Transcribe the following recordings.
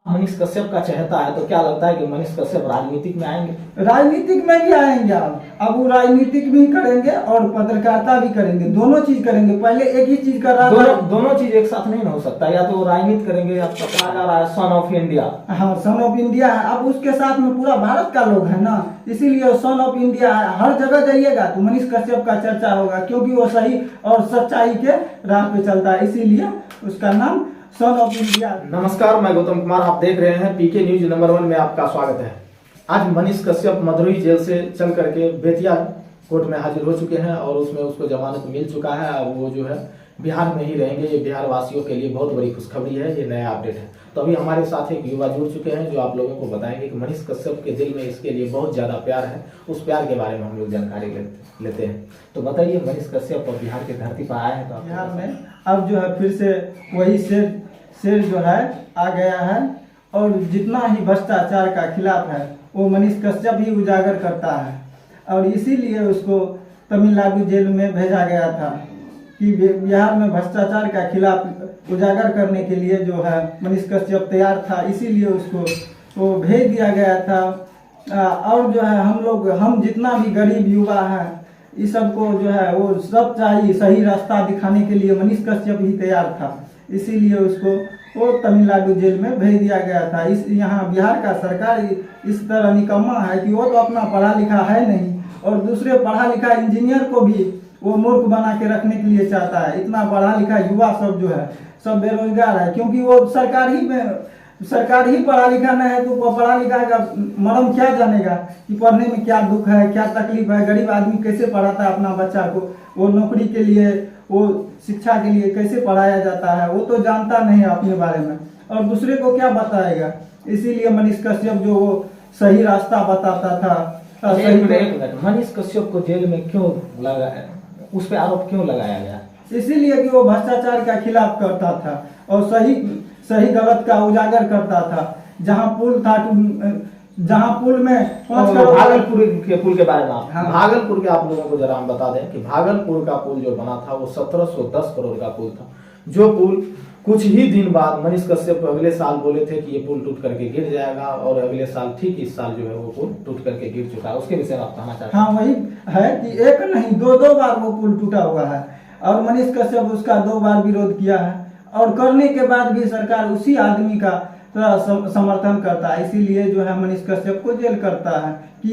मनीष कश्यप का चहेता है, तो क्या लगता है कि मनीष कश्यप राजनीतिक में आएंगे? राजनीतिक में भी आएंगे। अब वो राजनीतिक भी करेंगे और पत्रकारिता भी करेंगे, दोनों चीज करेंगे। पहले एक ही चीज कर रहा था। दोनों चीज एक साथ नहीं हो सकता, या तो वो राजनीति करेंगे या तो कहा जा रहा है सन ऑफ इंडिया। हाँ, सन ऑफ इंडिया है। अब उसके साथ में पूरा भारत का लोग है ना, इसीलिए सन ऑफ इंडिया है। हर जगह जाइएगा तो मनीष कश्यप का चर्चा होगा, क्योंकि वो सही और सच्चाई के राह पे चलता है, इसीलिए उसका नाम सन ऑफ इंडिया। नमस्कार, मैं गौतम कुमार, आप देख रहे हैं पीके न्यूज नंबर 1 में आपका स्वागत है। आज मनीष कश्यप मदुरई जेल से चल करके बेतिया कोर्ट में हाजिर हो चुके हैं और उसमें उसको जमानत मिल चुका है। अब वो जो है बिहार में ही रहेंगे। ये बिहार वासियों के लिए बहुत बड़ी खुशखबरी है, ये नया अपडेट है। तो अभी हमारे साथ एक युवा जुड़ चुके हैं जो आप लोगों को बताएंगे कि मनीष कश्यप के दिल में इसके लिए बहुत ज्यादा प्यार है। उस प्यार के बारे में हम लोग जानकारी लेते हैं। तो बताइए, मनीष कश्यप और बिहार की धरती पर आए हैं तो बिहार में अब जो है फिर से वही शेर जो है आ गया है, और जितना ही भ्रष्टाचार का खिलाफ है वो मनीष कश्यप ही उजागर करता है। और इसीलिए उसको तमिलनाडु जेल में भेजा गया था कि बिहार में भ्रष्टाचार का खिलाफ उजागर करने के लिए जो है मनीष कश्यप तैयार था, इसीलिए उसको वो भेज दिया गया था। और जो है हम जितना भी गरीब युवा है, इस सबको जो है वो सब चाहिए, सही रास्ता दिखाने के लिए मनीष कश्यप ही तैयार था, इसीलिए उसको वो तमिलनाडु जेल में भेज दिया गया था। यहाँ बिहार का सरकार इस तरह निकम्मा है कि वो तो अपना पढ़ा लिखा है नहीं, और दूसरे पढ़ा लिखा इंजीनियर को भी वो मूर्ख बना के रखने के लिए चाहता है। इतना पढ़ा लिखा युवा सब जो है सब बेरोजगार है, क्योंकि वो सरकार ही पढ़ा लिखा नहीं है, तो पढ़ा लिखा का मर्म क्या जानेगा कि पढ़ने में क्या दुख है, क्या तकलीफ है। गरीब आदमी कैसे पढ़ाता है अपना बच्चा को, वो नौकरी के लिए, वो शिक्षा के लिए कैसे पढ़ाया जाता है, वो तो जानता नहीं है अपने बारे में, और दूसरे को क्या बताएगा। इसीलिए मनीष कश्यप जो वो सही रास्ता बताता था। एक मिनट, मनीष कश्यप को जेल में क्यों लगाया, उस पर आरोप क्यों लगाया गया? इसीलिए कि वो भ्रष्टाचार का खिलाफ करता था और सही गलत का उजागर करता था। जहाँ पुल में 5 करोड़, भागलपुर के पुल के बारे में हाँ। भागलपुर के आप लोगों को जरा हम बता दें कि भागलपुर का पुल जो बना था वो 1710 करोड़ का पुल था। जो पुल कुछ ही दिन बाद मनीष कश्यप अगले साल बोले थे कि ये पुल टूट करके गिर जाएगा, और अगले साल ठीक इस साल जो है वो पुल टूट करके गिर चुका है। उसके विषय में आप कहना चाहते हैं? हाँ, वही है कि एक नहीं दो बार वो पुल टूटा हुआ है, और मनीष कश्यप उसका 2 बार विरोध किया है, और करने के बाद भी सरकार उसी आदमी का समर्थन करता है। इसीलिए जो है मनीष कश्यप को जेल करता है कि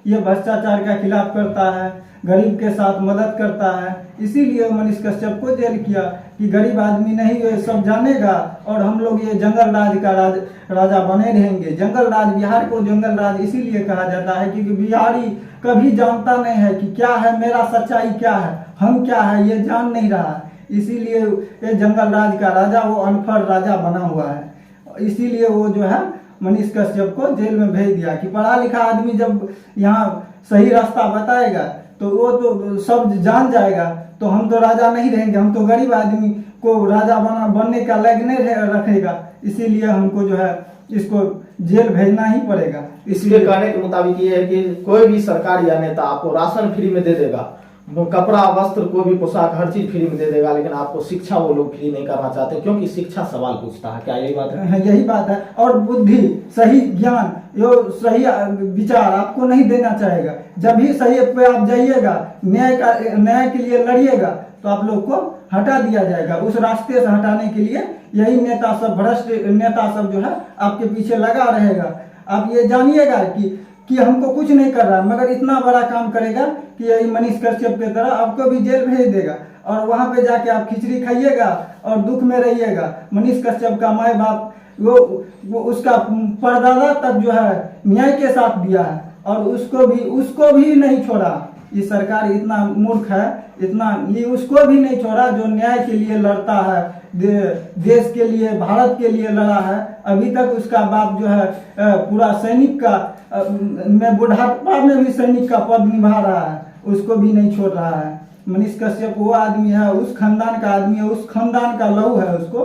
ये भ्रष्टाचार का खिलाफ करता है, गरीब के साथ मदद करता है। इसीलिए मनीष कश्यप को जेल किया कि गरीब आदमी नहीं ये सब जानेगा, और हम लोग ये जंगल राज का राजा बने रहेंगे। जंगल राज, बिहार को जंगल राज इसीलिए कहा जाता है क्योंकि बिहारी कभी जानता नहीं है कि क्या है मेरा सच्चाई, क्या है हम क्या है, ये जान नहीं रहा है। इसीलिए ये जंगल राज का राजा वो अनपढ़ राजा बना हुआ है। इसीलिए वो जो है मनीष कश्यप को जेल में भेज दिया कि पढ़ा लिखा आदमी जब यहाँ सही रास्ता बताएगा तो वो तो सब जान जाएगा, तो हम तो राजा नहीं रहेंगे, हम तो गरीब आदमी को राजा बनने का लायक नहीं रखेगा। इसीलिए हमको जो है इसको जेल भेजना ही पड़ेगा। इसके कहने के मुताबिक ये है कि कोई भी सरकार या नेता आपको राशन फ्री में दे देगा, कपड़ा वस्त्र कोई भी पोशाक हर चीज फ्री में दे देगा, लेकिन आपको शिक्षा वो लोग फ्री नहीं करना चाहते, क्योंकि शिक्षा सवाल पूछता है। क्या यही बात है? यही बात है। और बुद्धि, सही ज्ञान, यो सही विचार आपको नहीं देना चाहेगा। जब भी सही पे आप जाइएगा, न्याय के लिए लड़िएगा, तो आप लोग को हटा दिया जाएगा। उस रास्ते से हटाने के लिए यही नेता सब, भ्रष्ट नेता सब जो है आपके पीछे लगा रहेगा। आप ये जानिएगा कि हमको कुछ नहीं कर रहा, मगर इतना बड़ा काम करेगा कि यही मनीष कश्यप की तरह आपको भी जेल भेज देगा, और वहां पे जाके आप खिचड़ी खाइएगा और दुख में रहिएगा। मनीष कश्यप का माँ बाप वो उसका परदादा तक जो है न्याय के साथ दिया है, और उसको भी नहीं छोड़ा। ये सरकार इतना मूर्ख है, ये उसको भी नहीं छोड़ा जो न्याय के लिए लड़ता है, देश के लिए, भारत के लिए लड़ा है। अभी तक उसका बाप जो है पूरा सैनिक का, मैं बुढ़ापा में भी सैनिक का पद निभा रहा है, उसको भी नहीं छोड़ रहा है। मनीष कश्यप वो आदमी है, उस खानदान का आदमी है, उस खानदान का लहू है उसको,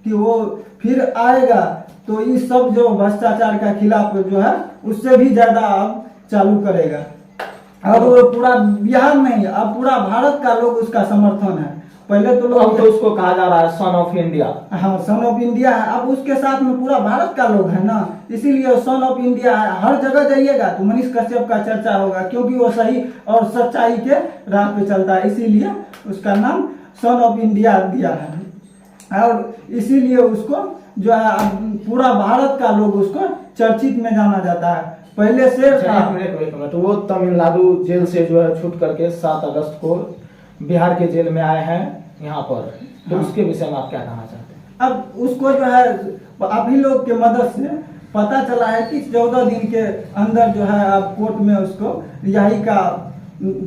कि वो फिर आएगा तो इस सब जो भ्रष्टाचार का खिलाफ जो है उससे भी ज्यादा अब चालू करेगा। अब पूरा बिहार नहीं, अब पूरा भारत का लोग उसका समर्थन है। पहले तो अब लोग तो उसको कहा जा रहा है सन ऑफ इंडिया। हाँ सन ऑफ इंडिया है, अब उसके साथ में पूरा भारत का लोग है ना, इसीलिए सन ऑफ इंडिया है। हर जगह जाइएगा तो मनीष कश्यप का चर्चा होगा, क्योंकि वो सही और सच्चाई के राह पे चलता है, इसीलिए उसका नाम सन ऑफ इंडिया दिया है। और इसीलिए उसको जो है पूरा भारत का लोग उसको चर्चित में जाना जाता है। पहले शेर था। एक मिनट, वो तमिलनाडु जेल से जो है छूट करके 7 अगस्त को बिहार के जेल में आए हैं यहाँ पर, तो हाँ। उसके विषय में आप क्या कहना चाहते हैं? अब उसको जो है आप ही लोग के मदद से पता चला है कि 14 दिन के अंदर जो है अब कोर्ट में उसको रिहाई का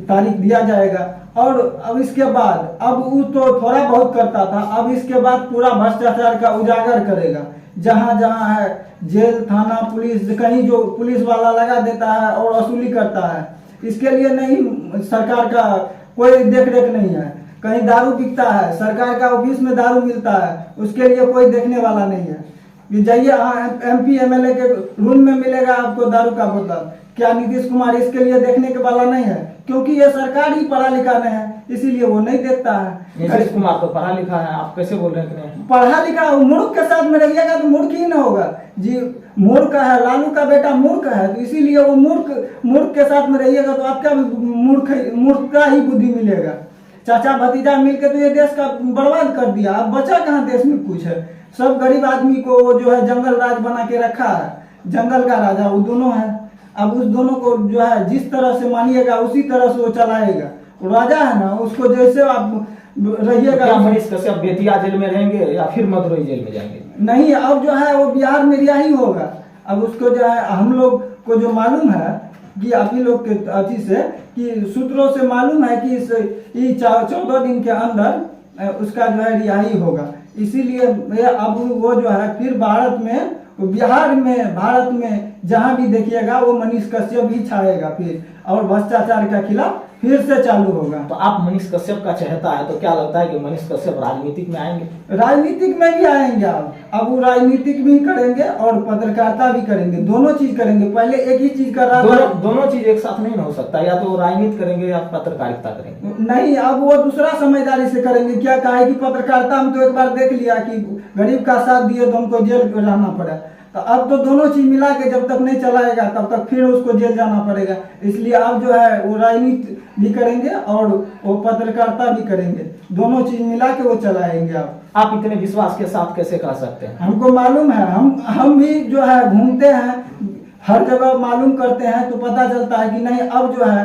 तारीख दिया जाएगा। और अब इसके बाद अब वो तो थोड़ा बहुत करता था, अब इसके बाद पूरा भ्रष्टाचार का उजागर करेगा। जहाँ जहाँ है जेल, थाना, पुलिस, कहीं जो पुलिस वाला लगा देता है और वसूली करता है, इसके लिए नहीं सरकार का कोई देख रेख नहीं है। कहीं दारू बिकता है, सरकार का ऑफिस में दारू मिलता है, उसके लिए कोई देखने वाला नहीं है। ये जाइए MP MLA के रूम में मिलेगा आपको दारू का बोतल, क्या नीतीश कुमार इसके लिए देखने के वाला नहीं है? क्योंकि ये सरकार ही पढ़ा लिखा नहीं है, इसीलिए वो नहीं देखता है। नीतीश कुमार तो पढ़ा लिखा है, आप कैसे बोल रहे हैं कि नहीं? पढ़ा लिखा मूर्ख के साथ में रहिएगा तो मूर्ख ही ना होगा जी। मूर्ख है, लालू का बेटा मूर्ख है, तो इसीलिए वो मूर्ख के साथ में रहिएगा तो आपका मूर्ख का ही बुद्धि मिलेगा। चाचा भतीजा मिलकर तो ये देश का बर्बाद कर दिया, अब बचा कहाँ देश में कुछ है। सब गरीब आदमी को जो है जंगल राज बना के रखा है, जंगल का राजा वो दोनों है। अब उस दोनों को जो है जिस तरह से मानिएगा उसी तरह से वो चलाएगा। वो राजा है ना, उसको जैसे आप रहिएगा। क्या मनीष कश्यप बेतिया जेल में रहेंगे या फिर मदुरई जेल में जाएंगे? नहीं, अब जो है वो बिहार में रिहाई होगा। अब उसको जो है हम लोग को जो मालूम है कि आप ही लोग के अथी से कि सूत्रों से मालूम है कि 14 दिन के अंदर उसका जो है रिहाई होगा। इसीलिए अब वो जो है फिर भारत में जहां भी देखिएगा वो मनीष कश्यप ही छाएगा फिर, और भ्रष्टाचार का खिलाफ फिर से चालू होगा। तो आप मनीष कश्यप का चहेता है, तो क्या लगता है कि मनीष कश्यप राजनीतिक में आएंगे? राजनीतिक में भी आएंगे। अब वो राजनीतिक भी करेंगे और पत्रकारिता भी करेंगे, दोनों चीज करेंगे। पहले एक ही चीज कर रहा था। दोनों चीज एक साथ नहीं हो सकता, या तो राजनीति करेंगे या पत्रकारिता करेंगे। नहीं, अब वो दूसरा समझदारी से करेंगे। क्या कहा कि पत्रकारिता हम तो एक बार देख लिया कि गरीब का साथ दिए तो हमको जेल रहना पड़ा, तो अब तो दोनों चीज मिला के जब तक नहीं चलाएगा तब तक फिर उसको जेल जाना पड़ेगा। इसलिए अब जो है वो राजनीति भी करेंगे और वो पत्रकारिता भी करेंगे, दोनों चीज मिला के वो चलाएंगे। अब आप इतने विश्वास के साथ कैसे कह सकते हैं? हमको मालूम है, हम भी जो है घूमते हैं, हर जगह मालूम करते हैं, तो पता चलता है कि नहीं अब जो है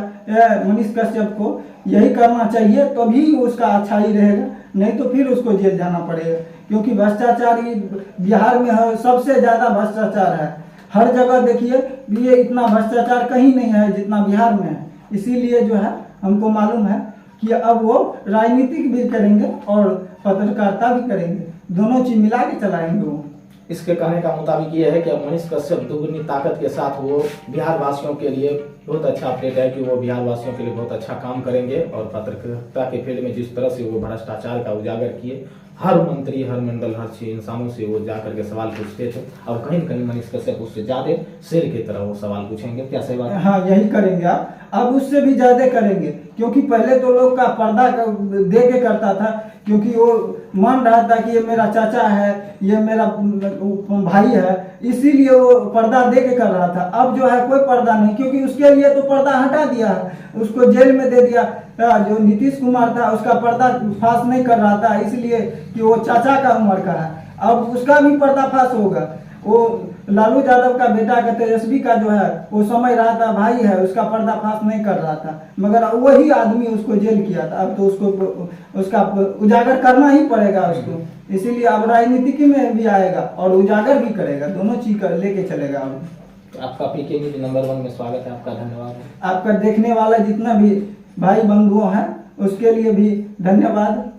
मनीष कश्यप को यही करना चाहिए, तभी उसका अच्छा ही रहेगा, नहीं तो फिर उसको जेल जाना पड़ेगा। क्योंकि भ्रष्टाचार ही बिहार में है, सबसे ज्यादा भ्रष्टाचार है। हर जगह देखिए ये इतना भ्रष्टाचार कहीं नहीं है जितना बिहार में है। इसीलिए जो है हमको मालूम है कि अब वो राजनीतिक भी करेंगे और पत्रकारिता भी करेंगे, दोनों चीज मिला के चलाएंगे वो। इसके कहने का मुताबिक ये है कि अब मनीष कश्यप दुगनी ताकत के साथ वो बिहार वासियों के लिए बहुत अच्छा अपडेट है कि वो बिहार वासियों के लिए बहुत अच्छा काम करेंगे। और पत्रकारिता के फील्ड में जिस तरह से वो भ्रष्टाचार का उजागर किए, हर मंत्री, हर मंडल, हर चीज इंसानों से वो जाकर के सवाल पूछते थे, और कहीं न कहीं मनीष कश्यप उससे ज्यादा शेर की तरह वो सवाल पूछेंगे। क्या सही बात है? हाँ, यही करेंगे आप, अब उससे भी ज्यादा करेंगे। क्योंकि पहले तो लोग का पर्दा दे के करता था, क्योंकि वो मान रहा था कि ये मेरा चाचा है, ये मेरा भाई है, इसीलिए वो पर्दा दे के कर रहा था। अब जो है कोई पर्दा नहीं, क्योंकि उसके लिए तो पर्दा हटा दिया है, उसको जेल में दे दिया। जो नीतीश कुमार था उसका पर्दा फाश नहीं कर रहा था, इसलिए कि वो चाचा का उम्र का है, अब उसका भी पर्दाफाश होगा। वो लालू यादव का बेटा का, तेजस्वी का जो है वो समझ रहा था भाई है, उसका पर्दाफाश नहीं कर रहा था, मगर वही आदमी उसको जेल किया था। अब तो उसका उजागर करना ही पड़ेगा उसको, इसीलिए अब राजनीति में भी आएगा और उजागर भी करेगा, दोनों चीज लेके चलेगा। अब आपका पीके न्यूज नंबर 1 में स्वागत है, आपका धन्यवाद। आपका देखने वाला जितना भी भाई बंधुओं हैं उसके लिए भी धन्यवाद,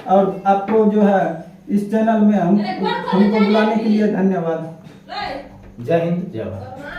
और आपको जो है इस चैनल में हमको बुलाने के लिए धन्यवाद। जय हिंद, जय भारत।